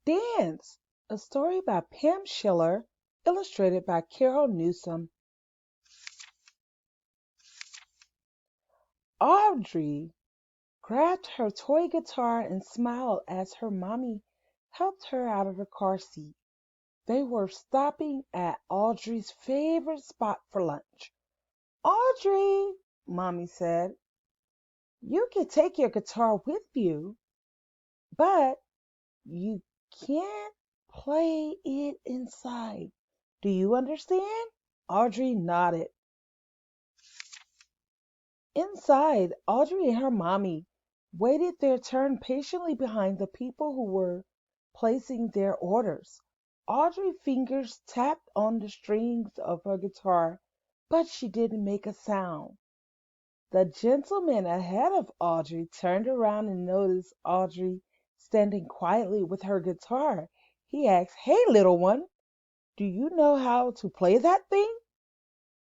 Dance, a story by Pam Schiller, illustrated by Carol Newsom. Audrey grabbed her toy guitar and smiled as her mommy helped her out of the car seat. They were stopping at Audrey's favorite spot for lunch. Audrey, Mommy said, you can take your guitar with you, but you can't play it inside. Do you understand? Audrey nodded. Inside, Audrey and her mommy waited their turn patiently behind the people who were placing their orders. Audrey's fingers tapped on the strings of her guitar, but she didn't make a sound. The gentleman ahead of Audrey turned around and noticed Audrey standing quietly with her guitar. He asked, "Hey, little one, do you know how to play that thing?"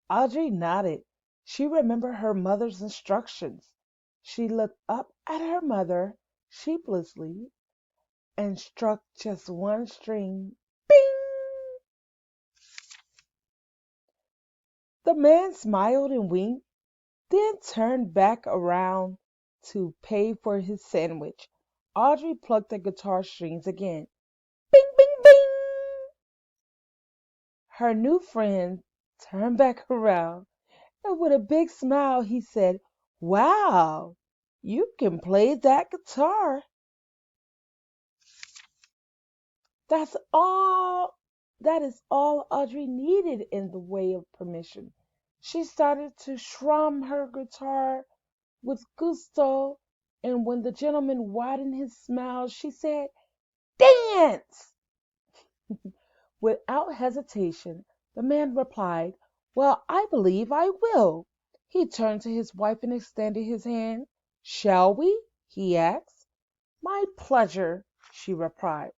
Audrey nodded. She remembered her mother's instructions. She looked up at her mother sheepishly and struck just one string. Bing! The man smiled and winked, then turned back around to pay for his sandwich. Audrey plucked the guitar strings again. Bing, bing, bing! Her new friend turned back around, and with a big smile he said, "Wow, you can play that guitar." That's all that is all Audrey needed in the way of permission. She started to strum her guitar with gusto, and when the gentleman widened his smile, she said, "Dance!" Without hesitation, the man replied, "Well, I believe I will." He turned to his wife and extended his hand. "Shall we?" he asked. "My pleasure," she replied.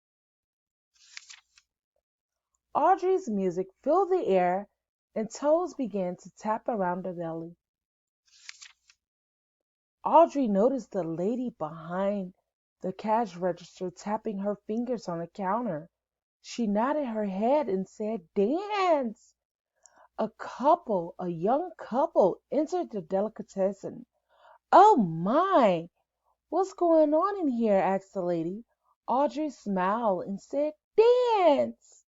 Audrey's music filled the air, and toes began to tap around the belly. Audrey noticed the lady behind the cash register tapping her fingers on the counter. She nodded her head and said, "Dance!" A young couple, entered the delicatessen. "Oh my! What's going on in here?" asked the lady. Audrey smiled and said, "Dance!"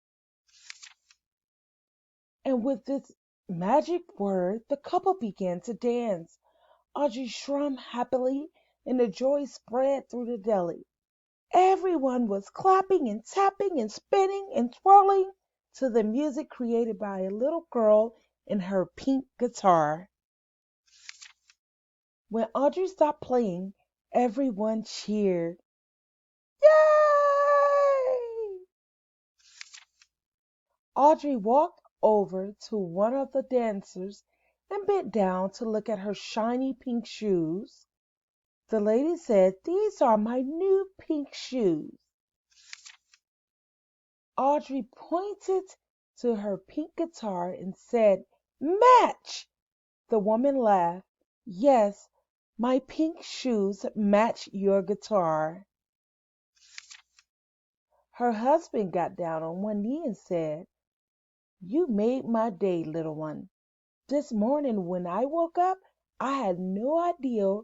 And with this magic word, the couple began to dance. Audrey strummed happily, and the joy spread through the deli. Everyone was clapping and tapping and spinning and twirling to the music created by a little girl in her pink guitar. When Audrey stopped playing, everyone cheered. Yay! Audrey walked over to one of the dancers and bent down to look at her shiny pink shoes. The lady said, "These are my new pink shoes." Audrey pointed to her pink guitar and said, "Match!" The woman laughed. "Yes, my pink shoes match your guitar." Her husband got down on one knee and said, "You made my day, little one. This morning when I woke up, I had no idea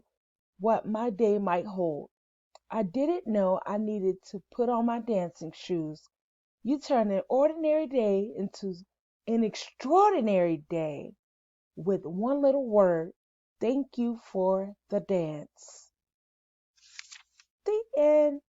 what my day might hold. I didn't know I needed to put on my dancing shoes. You turned an ordinary day into an extraordinary day with one little word. Thank you for the dance." The end.